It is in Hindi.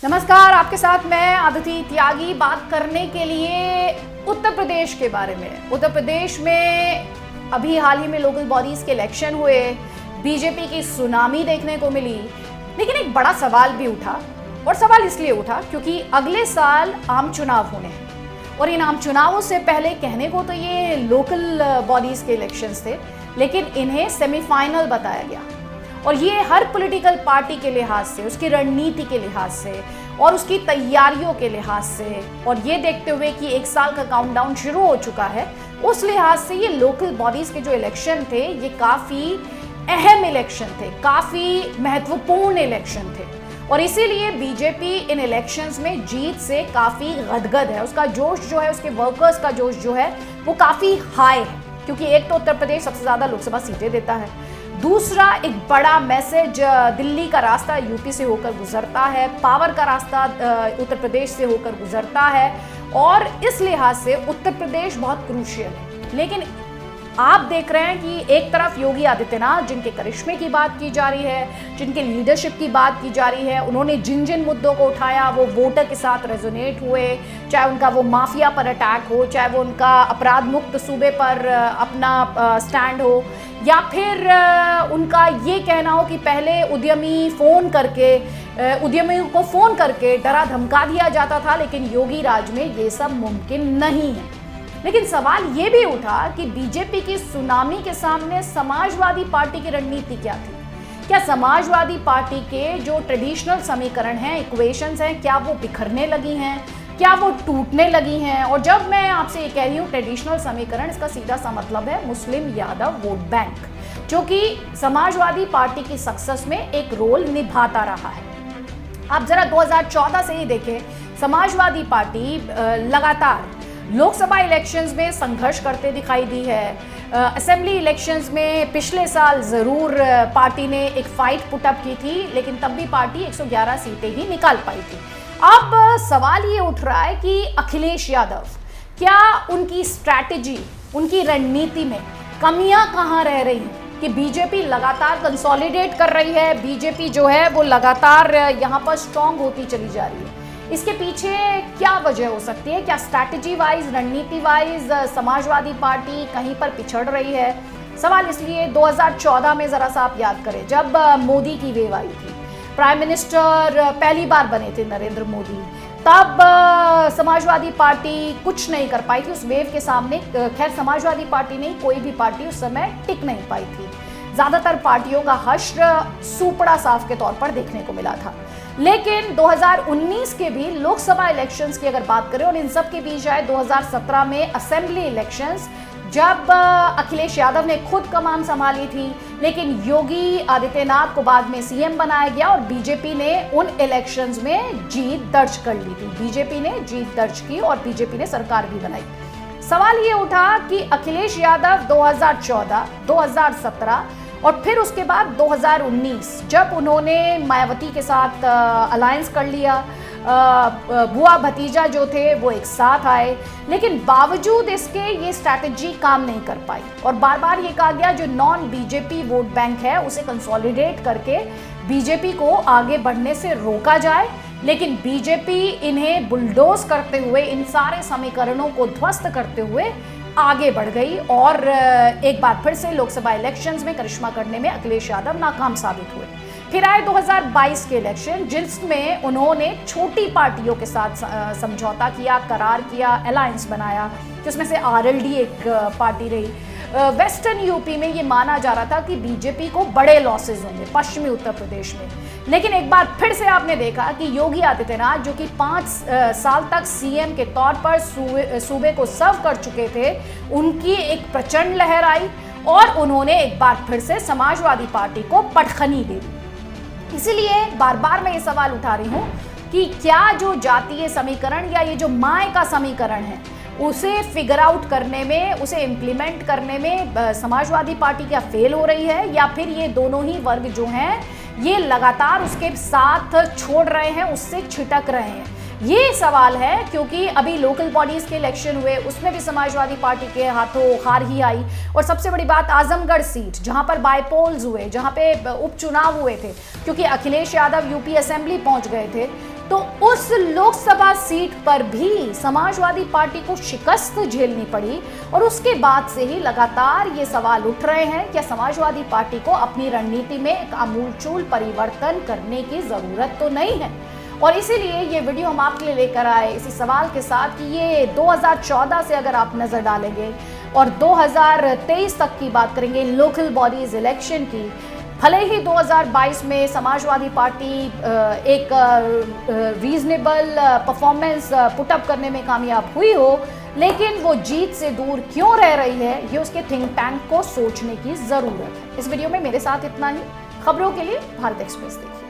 नमस्कार, आपके साथ मैं अदिति त्यागी बात करने के लिए उत्तर प्रदेश के बारे में। उत्तर प्रदेश में अभी हाल ही में लोकल बॉडीज के इलेक्शन हुए, बीजेपी की सुनामी देखने को मिली, लेकिन एक बड़ा सवाल भी उठा। और सवाल इसलिए उठा क्योंकि अगले साल आम चुनाव होने हैं और इन आम चुनावों से पहले कहने को तो ये लोकल बॉडीज के इलेक्शंस थे, लेकिन इन्हें सेमीफाइनल बताया गया। और ये हर पॉलिटिकल पार्टी के लिहाज से, उसकी रणनीति के लिहाज से और उसकी तैयारियों के लिहाज से, और ये देखते हुए कि एक साल का काउंटडाउन शुरू हो चुका है, उस लिहाज से ये लोकल बॉडीज के जो इलेक्शन थे ये काफ़ी अहम इलेक्शन थे, काफ़ी महत्वपूर्ण इलेक्शन थे। और इसीलिए बीजेपी इन इलेक्शंस में जीत से काफ़ी गदगद है। उसका जोश जो है, उसके वर्कर्स का जोश जो है वो काफ़ी हाई है, क्योंकि एक तो उत्तर प्रदेश सबसे ज़्यादा लोकसभा सीटें देता है, दूसरा एक बड़ा मैसेज दिल्ली का रास्ता यूपी से होकर गुजरता है, पावर का रास्ता उत्तर प्रदेश से होकर गुजरता है, और इस लिहाज से उत्तर प्रदेश बहुत क्रूशियल है। लेकिन आप देख रहे हैं कि एक तरफ योगी आदित्यनाथ, जिनके करिश्मे की बात की जा रही है, जिनके लीडरशिप की बात की जा रही है, उन्होंने जिन जिन मुद्दों को उठाया वो वोटर के साथ रेजोनेट हुए, चाहे उनका वो माफिया पर अटैक हो, चाहे वो उनका अपराध मुक्त सूबे पर अपना स्टैंड हो, या फिर उनका ये कहना हो कि पहले उद्यमियों को फ़ोन करके डरा धमका दिया जाता था, लेकिन योगी राज में ये सब मुमकिन नहीं है। लेकिन सवाल ये भी उठा कि बीजेपी की सुनामी के सामने समाजवादी पार्टी की रणनीति क्या थी। क्या समाजवादी पार्टी के जो ट्रेडिशनल समीकरण हैं, इक्वेशंस हैं, क्या वो बिखरने लगी हैं, क्या वो टूटने लगी हैं? और जब मैं आपसे ये कह रही हूँ ट्रेडिशनल समीकरण, इसका सीधा सा मतलब है मुस्लिम यादव वोट बैंक, जो कि समाजवादी पार्टी की सक्सेस में एक रोल निभाता रहा है। आप जरा 2014 से ही देखें, समाजवादी पार्टी लगातार लोकसभा इलेक्शंस में संघर्ष करते दिखाई दी है। असेंबली इलेक्शंस में पिछले साल ज़रूर पार्टी ने एक फाइट पुटअप की थी, लेकिन तब भी पार्टी 111 सीटें ही निकाल पाई थी। अब सवाल ये उठ रहा है कि अखिलेश यादव, क्या उनकी स्ट्रैटेजी, उनकी रणनीति में कमियां कहां रह रही हैं कि बीजेपी लगातार कंसोलिडेट कर रही है, बीजेपी जो है वो लगातार यहां पर स्ट्रांग होती चली जा रही है। इसके पीछे क्या वजह हो सकती है? क्या स्ट्रैटेजी वाइज, रणनीति वाइज समाजवादी पार्टी कहीं पर पिछड़ रही है? सवाल इसलिए 2014 में ज़रा सा आप याद करें, जब मोदी की वेव आई थी, प्राइम मिनिस्टर पहली बार बने थे नरेंद्र मोदी, तब समाजवादी पार्टी कुछ नहीं कर पाई थी उस वेव के सामने। खैर, समाजवादी पार्टी नहीं, कोई भी पार्टी उस समय टिक नहीं पाई थी। ज़्यादातर पार्टियों का हश्र सूपड़ा साफ के तौर पर देखने को मिला था। लेकिन 2019 के भी लोकसभा इलेक्शंस की अगर बात करें, और इन सब के बीच आए 2017 में असेंबली इलेक्शंस, जब अखिलेश यादव ने खुद कमान संभाली थी, लेकिन योगी आदित्यनाथ को बाद में सीएम बनाया गया और बीजेपी ने उन इलेक्शंस में जीत दर्ज कर ली थी। बीजेपी ने जीत दर्ज की और बीजेपी ने सरकार भी बनाई। सवाल ये उठा कि अखिलेश यादव 2014, 2017 और फिर उसके बाद 2019, जब उन्होंने मायावती के साथ अलायंस कर लिया, बुआ भतीजा जो थे वो एक साथ आए, लेकिन बावजूद इसके ये स्ट्रैटेजी काम नहीं कर पाई। और बार बार ये कहा गया जो नॉन बीजेपी वोट बैंक है उसे कंसोलिडेट करके बीजेपी को आगे बढ़ने से रोका जाए, लेकिन बीजेपी इन्हें बुलडोज करते हुए, इन सारे समीकरणों को ध्वस्त करते हुए आगे बढ़ गई। और एक बार फिर से लोकसभा इलेक्शंस में करिश्मा करने में अखिलेश यादव नाकाम साबित हुए। फिर आए 2022 के इलेक्शन, जिसमें उन्होंने छोटी पार्टियों के साथ समझौता किया, करार किया, अलायंस बनाया, जिसमें से आरएलडी एक पार्टी रही। वेस्टर्न यूपी में ये माना जा रहा था कि बीजेपी को बड़े लॉसेज होंगे, पश्चिमी उत्तर प्रदेश में। लेकिन एक बार फिर से आपने देखा कि योगी आदित्यनाथ, जो कि 5 साल तक सीएम के तौर पर सूबे को सर्व कर चुके थे, उनकी एक प्रचंड लहर आई और उन्होंने एक बार फिर से समाजवादी पार्टी को पटखनी दे दी। इसीलिए बार बार मैं ये सवाल उठा रही हूँ कि क्या जो जातीय समीकरण या ये जो माय का समीकरण है, उसे फिगर आउट करने में, उसे इम्प्लीमेंट करने में समाजवादी पार्टी क्या फेल हो रही है, या फिर ये दोनों ही वर्ग जो हैं ये लगातार उसके साथ छोड़ रहे हैं, उससे छिटक रहे हैं? ये सवाल है, क्योंकि अभी लोकल बॉडीज के इलेक्शन हुए, उसमें भी समाजवादी पार्टी के हाथों हार ही आई। और सबसे बड़ी बात, आजमगढ़ सीट जहां पर बाईपोल्स हुए, जहां पे उपचुनाव हुए थे, क्योंकि अखिलेश यादव यूपी असेंबली पहुंच गए थे, तो उस लोकसभा सीट पर भी समाजवादी पार्टी को शिकस्त झेलनी पड़ी और उसके बाद से ही लगातार ये सवाल उठ रहे हैं कि समाजवादी पार्टी को अपनी रणनीति में एक आमूलचूल परिवर्तन करने की जरूरत तो नहीं है। और इसीलिए ये वीडियो हम आपके लिए लेकर आए इसी सवाल के साथ कि ये 2014 से अगर आप नजर डालेंगे और 2023 तक की बात करेंगे लोकल बॉडीज इलेक्शन की, भले ही 2022 में समाजवादी पार्टी एक रीजनेबल परफॉर्मेंस पुटअप करने में कामयाब हुई हो, लेकिन वो जीत से दूर क्यों रह रही है, ये उसके थिंक टैंक को सोचने की जरूरत है। इस वीडियो में मेरे साथ इतना ही। खबरों के लिए भारत एक्सप्रेस देखिए।